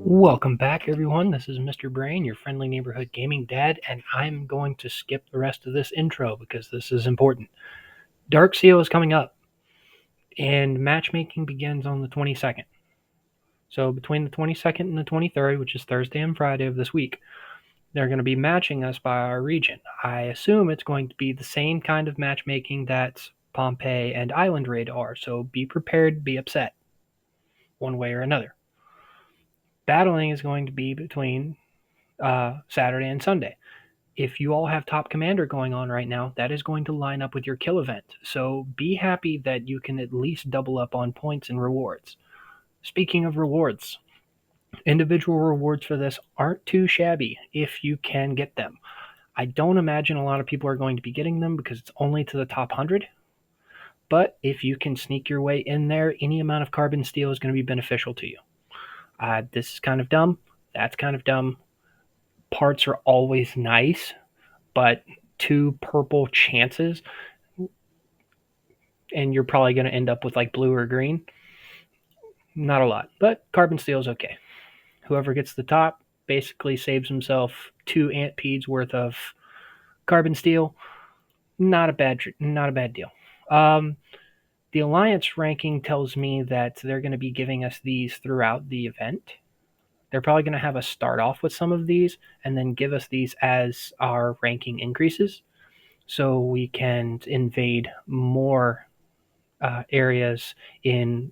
Welcome back, everyone. This is Mr. Brain, your friendly neighborhood gaming dad, and I'm going to skip the rest of this intro because this is important. Dark Seal is coming up, and matchmaking begins on the 22nd. So between the 22nd and the 23rd, which is Thursday and Friday of this week, they're going to be matching us by our region. I assume it's going to be the same kind of matchmaking that Pompeii and Island Raid are, so be prepared, be upset, one way or another. Battling is going to be between Saturday and Sunday. If you all have Top Commander going on right now, that is going to line up with your kill event. So be happy that you can at least double up on points and rewards. Speaking of rewards, individual rewards for this aren't too shabby if you can get them. I don't imagine a lot of people are going to be getting them because it's only to the top 100. But if you can sneak your way in there, any amount of carbon steel is going to be beneficial to you. This is kind of dumb. That's kind of dumb. Parts are always nice, but 2 purple chances and you're probably going to end up with like blue or green. Not a lot, but carbon steel is okay. Whoever gets the top basically saves himself 2 ant pedes worth of carbon steel. Not a bad deal. The alliance ranking tells me that they're going to be giving us these throughout the event. They're probably going to have us start off with some of these and then give us these as our ranking increases so we can invade more areas in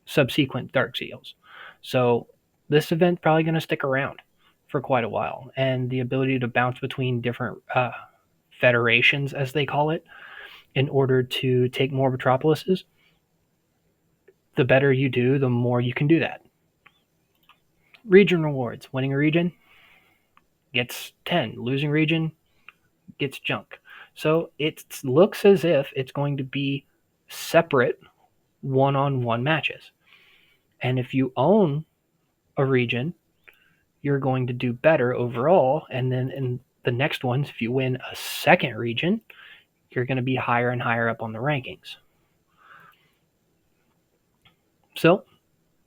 subsequent Dark Seals. So this event's probably going to stick around for quite a while, and the ability to bounce between different federations, as they call it, in order to take more metropolises, the better you do, the more you can do that. Region rewards. Winning a region gets 10. Losing region gets junk. So it looks as if it's going to be separate one-on-one matches. And if you own a region, you're going to do better overall. And then in the next ones, if you win a second region, you're going to be higher and higher up on the rankings. So,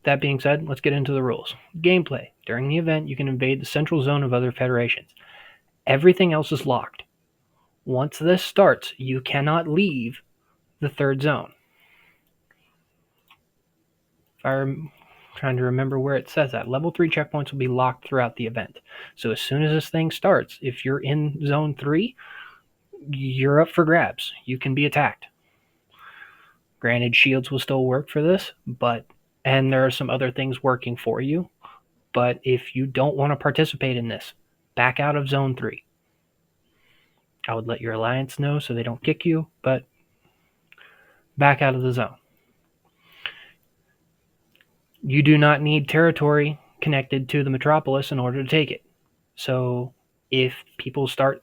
that being said, let's get into the rules. Gameplay. During the event, you can invade the central zone of other federations. Everything else is locked. Once this starts, you cannot leave the third zone. If I'm trying to remember where it says that, level 3 checkpoints will be locked throughout the event. So as soon as this thing starts, if you're in zone 3, you're up for grabs. You can be attacked. Granted, shields will still work for this, and there are some other things working for you. But if you don't want to participate in this, back out of zone 3. I would let your alliance know so they don't kick you, but back out of the zone. You do not need territory connected to the metropolis in order to take it. So if people start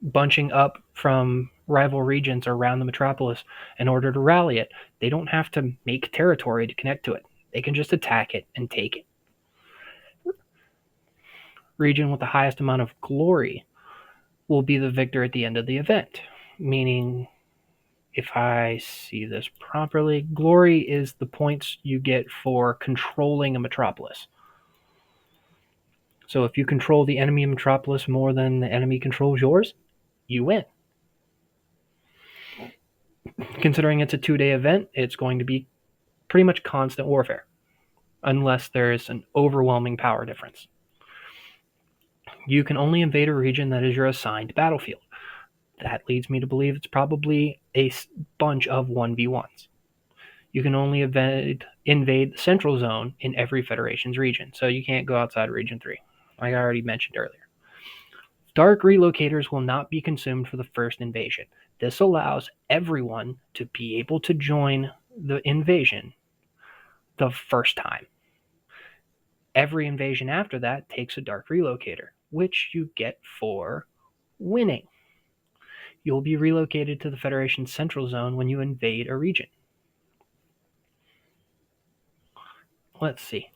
bunching up from rival regions around the metropolis in order to rally it, they don't have to make territory to connect to it. They can just attack it and take it. Region with the highest amount of glory will be the victor at the end of the event. Meaning, if I see this properly, glory is the points you get for controlling a metropolis. So if you control the enemy metropolis more than the enemy controls yours, you win. Considering it's a 2-day event, it's going to be pretty much constant warfare, unless there's an overwhelming power difference. You can only invade a region that is your assigned battlefield. That leads me to believe it's probably a bunch of 1v1s. You can only invade the central zone in every Federation's region, so you can't go outside of Region 3, like I already mentioned earlier. Dark relocators will not be consumed for the first invasion. This allows everyone to be able to join the invasion the first time. Every invasion after that takes a dark relocator, which you get for winning. You'll be relocated to the Federation's central zone when you invade a region. Let's see.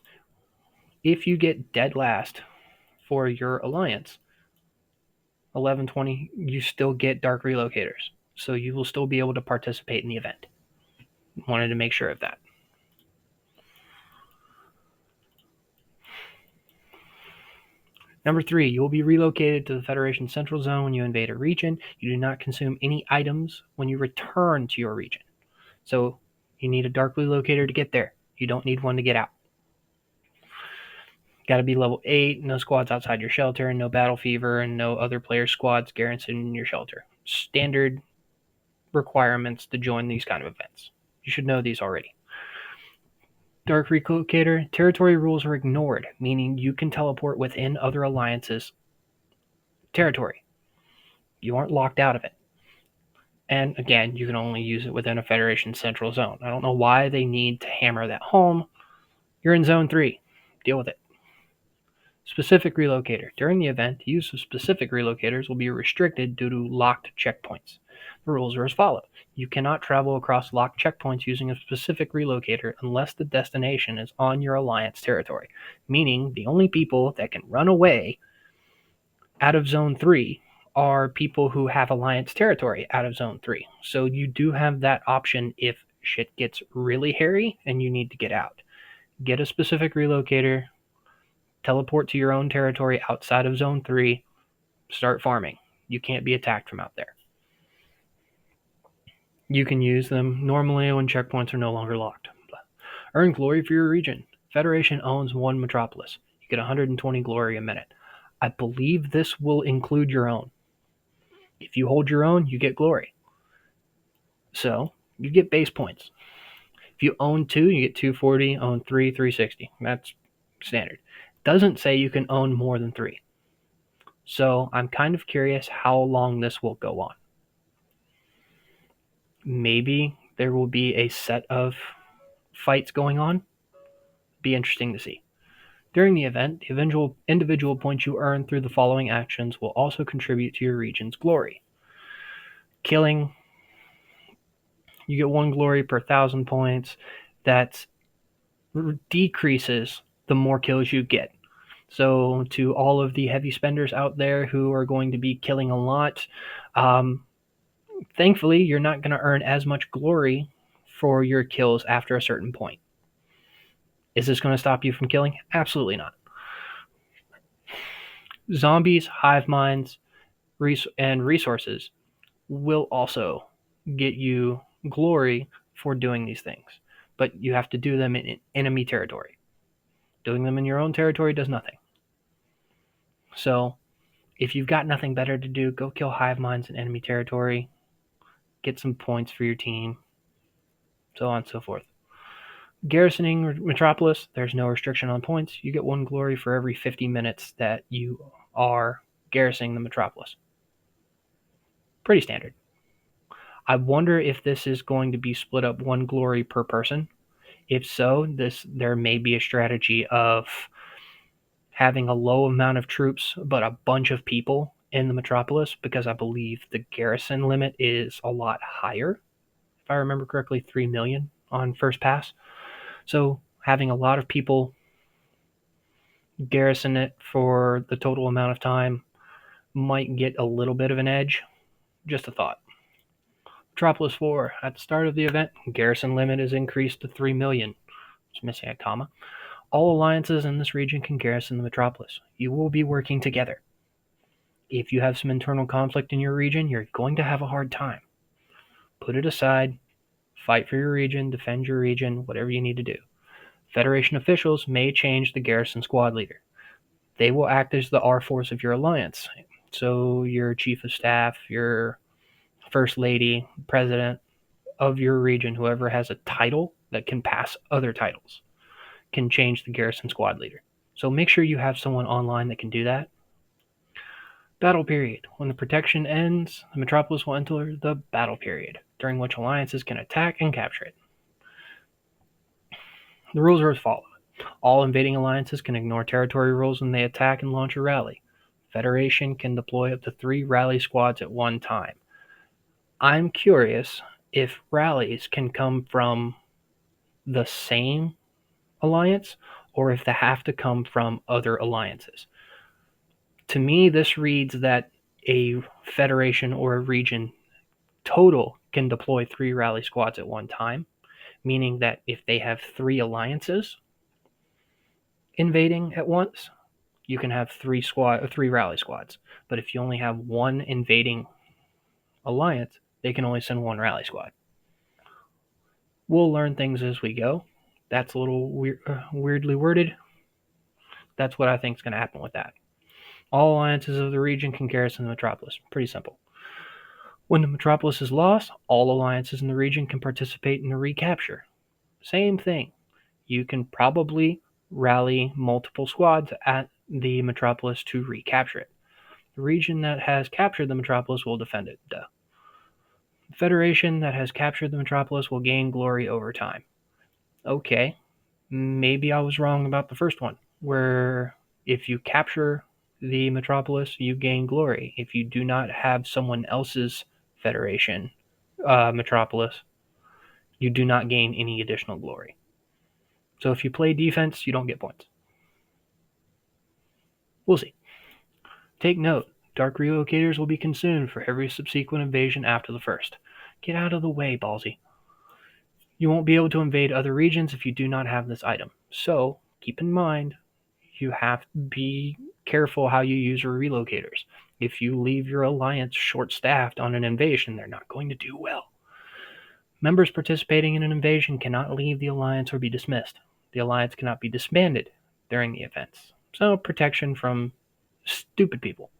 If you get dead last for your alliance, 11-20, you still get dark relocators. So you will still be able to participate in the event. Wanted to make sure of that. Number 3, you will be relocated to the Federation Central Zone when you invade a region. You do not consume any items when you return to your region. So you need a dark blue locator to get there. You don't need one to get out. Got to be level 8, no squads outside your shelter, no battle fever, and no other player squads garrisoning your shelter. Standard requirements to join these kind of events. You should know these already. Dark Relocator, territory rules are ignored, meaning you can teleport within other alliances' territory. You aren't locked out of it. And again, you can only use it within a Federation Central Zone. I don't know why they need to hammer that home. You're in Zone 3. Deal with it. Specific Relocator. During the event, the use of specific relocators will be restricted due to locked checkpoints. The rules are as follows. You cannot travel across locked checkpoints using a specific relocator unless the destination is on your alliance territory, meaning the only people that can run away out of Zone 3 are people who have alliance territory out of Zone 3. So you do have that option if shit gets really hairy and you need to get out. Get a specific relocator, teleport to your own territory outside of Zone 3, start farming. You can't be attacked from out there. You can use them normally when checkpoints are no longer locked. Earn glory for your region. Federation owns one metropolis. You get 120 glory a minute. I believe this will include your own. If you hold your own, you get glory. So, you get base points. If you own 2, you get 240, own 3, 360. That's standard. Doesn't say you can own more than 3. So, I'm kind of curious how long this will go on. Maybe there will be a set of fights going on. Be interesting to see. During the event, the individual points you earn through the following actions will also contribute to your region's glory. Killing, you get 1 glory per 1,000 points. That decreases the more kills you get. So to all of the heavy spenders out there who are going to be killing a lot, thankfully you're not going to earn as much glory for your kills after a certain point. Is this going to stop you from killing? Absolutely not. Zombies, hive minds, and resources will also get you glory for doing these things, but you have to do them in enemy territory. Doing them in your own territory does nothing. So if you've got nothing better to do, go kill hive minds in enemy territory, get some points for your team, so on and so forth. Garrisoning Metropolis, there's no restriction on points. You get 1 glory for every 50 minutes that you are garrisoning the Metropolis. Pretty standard. I wonder if this is going to be split up 1 glory per person. If so, there may be a strategy of having a low amount of troops but a bunch of people in the Metropolis, because I believe the garrison limit is a lot higher. If I remember correctly, 3 million on first pass. So having a lot of people garrison it for the total amount of time might get a little bit of an edge. Just a thought. Metropolis 4. At the start of the event, garrison limit is increased to 3 million. It's missing a comma. All alliances in this region can garrison the Metropolis. You will be working together. If you have some internal conflict in your region, you're going to have a hard time. Put it aside, fight for your region, defend your region, whatever you need to do. Federation officials may change the garrison squad leader. They will act as the R-force of your alliance. So your chief of staff, your first lady, president of your region, whoever has a title that can pass other titles, can change the garrison squad leader. So make sure you have someone online that can do that. Battle period. When the protection ends, the Metropolis will enter the battle period, during which alliances can attack and capture it. The rules are as follows. All invading alliances can ignore territory rules when they attack and launch a rally. Federation can deploy up to 3 rally squads at one time. I'm curious if rallies can come from the same alliance or if they have to come from other alliances. To me, this reads that a federation or a region total can deploy 3 rally squads at one time, meaning that if they have 3 alliances invading at once, you can have three rally squads. But if you only have one invading alliance, they can only send one rally squad. We'll learn things as we go. That's a little weirdly worded. That's what I think is going to happen with that. All alliances of the region can garrison the metropolis. Pretty simple. When the metropolis is lost, all alliances in the region can participate in the recapture. Same thing. You can probably rally multiple squads at the metropolis to recapture it. The region that has captured the metropolis will defend it. Duh. The Federation that has captured the metropolis will gain glory over time. Okay, maybe I was wrong about the first one, where if you capture the metropolis, you gain glory. If you do not have someone else's Federation metropolis, you do not gain any additional glory. So if you play defense, you don't get points. We'll see. Take note, dark relocators will be consumed for every subsequent invasion after the first. Get out of the way, Ballsy. You won't be able to invade other regions if you do not have this item. So, keep in mind, you have to be careful how you use your relocators. If you leave your alliance short-staffed on an invasion, they're not going to do well. Members participating in an invasion cannot leave the alliance or be dismissed. The alliance cannot be disbanded during the events. So, protection from stupid people.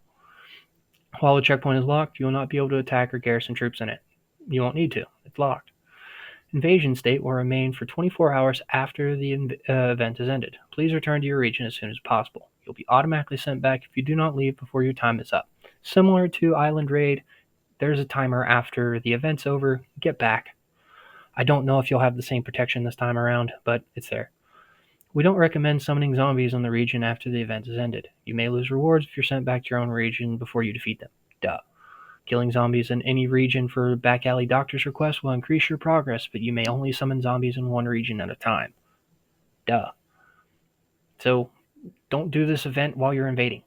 While the checkpoint is locked, you will not be able to attack or garrison troops in it. You won't need to. It's locked. Invasion state will remain for 24 hours after the event is ended. Please return to your region as soon as possible. You'll be automatically sent back if you do not leave before your time is up. Similar to Island Raid, there's a timer after the event's over. Get back. I don't know if you'll have the same protection this time around, but it's there. We don't recommend summoning zombies in the region after the event is ended. You may lose rewards if you're sent back to your own region before you defeat them. Duh. Killing zombies in any region for back alley doctor's request will increase your progress, but you may only summon zombies in one region at a time. Duh. So, don't do this event while you're invading.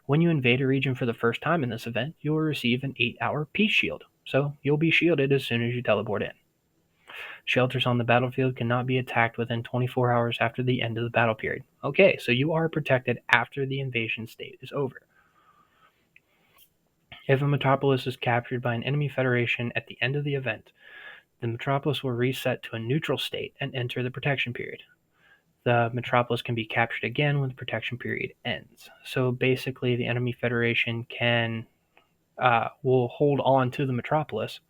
When you invade a region for the first time in this event, you will receive an 8-hour peace shield, so you'll be shielded as soon as you teleport in. Shelters on the battlefield cannot be attacked within 24 hours after the end of the battle period. Okay, so you are protected after the invasion state is over. If a metropolis is captured by an enemy federation at the end of the event, the metropolis will reset to a neutral state and enter the protection period. The metropolis can be captured again when the protection period ends. So basically, the enemy federation will hold on to the metropolis,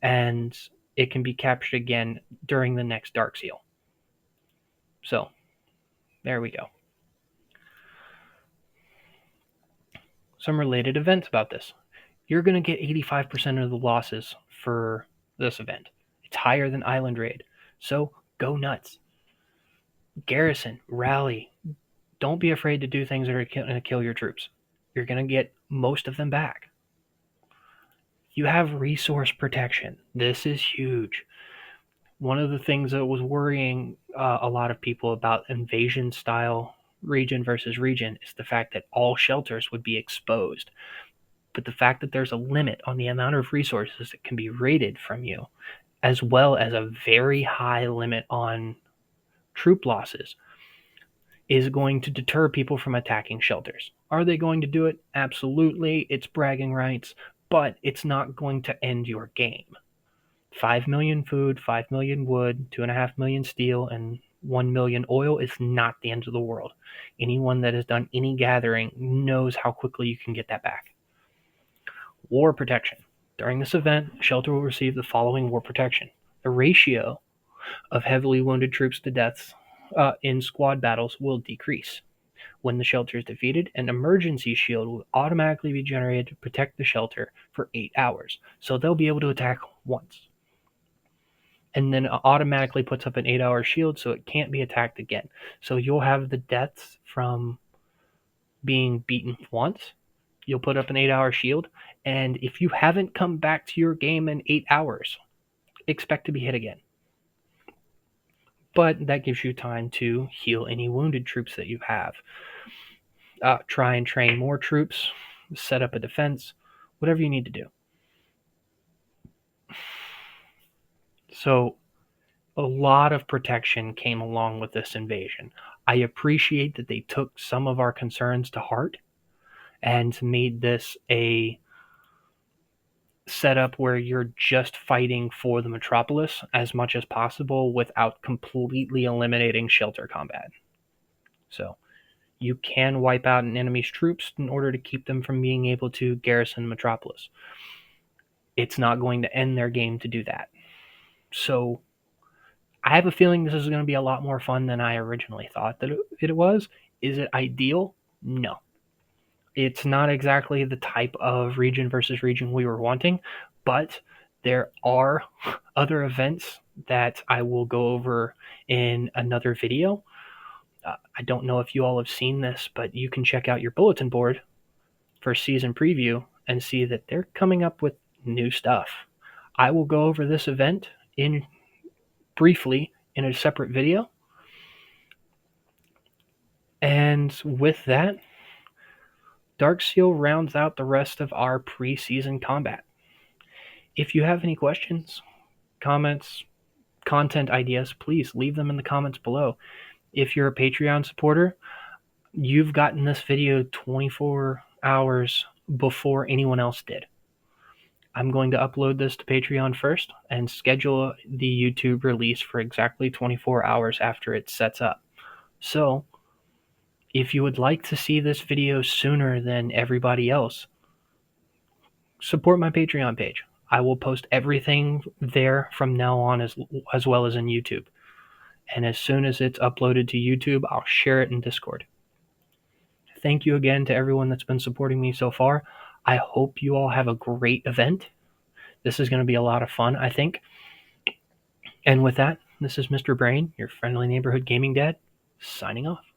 and it can be captured again during the next Dark Seal. So, there we go. Some related events about this. You're going to get 85% of the losses for this event. It's higher than Island Raid. So, go nuts. Garrison, rally. Don't be afraid to do things that are going to kill your troops. You're going to get most of them back. You have resource protection. This is huge. One of the things that was worrying a lot of people about invasion style region versus region is the fact that all shelters would be exposed. But the fact that there's a limit on the amount of resources that can be raided from you, as well as a very high limit on troop losses, is going to deter people from attacking shelters. Are they going to do it? Absolutely. It's bragging rights, but it's not going to end your game. 5 million food, 5 million wood, 2.5 million steel, and 1 million oil is not the end of the world. Anyone that has done any gathering knows how quickly you can get that back. War protection. During this event, shelter will receive the following war protection. The ratio of heavily wounded troops to deaths in squad battles will decrease. When the shelter is defeated, an emergency shield will automatically be generated to protect the shelter for 8 hours. So they'll be able to attack once. And then it automatically puts up an 8-hour shield so it can't be attacked again. So you'll have the deaths from being beaten once. You'll put up an 8-hour shield. And if you haven't come back to your game in 8 hours, expect to be hit again. But that gives you time to heal any wounded troops that you have. Try and train more troops, set up a defense, whatever you need to do. So a lot of protection came along with this invasion. I appreciate that they took some of our concerns to heart and made this a setup where you're just fighting for the metropolis as much as possible without completely eliminating shelter combat. So you can wipe out an enemy's troops in order to keep them from being able to garrison metropolis. It's not going to end their game to do that. So I have a feeling this is going to be a lot more fun than I originally thought that it was. Is it ideal? No. It's not exactly the type of region versus region we were wanting, but there are other events that I will go over in another video. I don't know if you all have seen this, but you can check out your bulletin board for season preview and see that they're coming up with new stuff. I will go over this event in briefly in a separate video. And with that, Darkseal rounds out the rest of our preseason combat. If you have any questions, comments, content ideas, please leave them in the comments below. If you're a Patreon supporter, you've gotten this video 24 hours before anyone else did. I'm going to upload this to Patreon first and schedule the YouTube release for exactly 24 hours after it sets up. So, if you would like to see this video sooner than everybody else, support my Patreon page. I will post everything there from now on as well as in YouTube. And as soon as it's uploaded to YouTube, I'll share it in Discord. Thank you again to everyone that's been supporting me so far. I hope you all have a great event. This is going to be a lot of fun, I think. And with that, this is Mr. Brain, your friendly neighborhood gaming dad, signing off.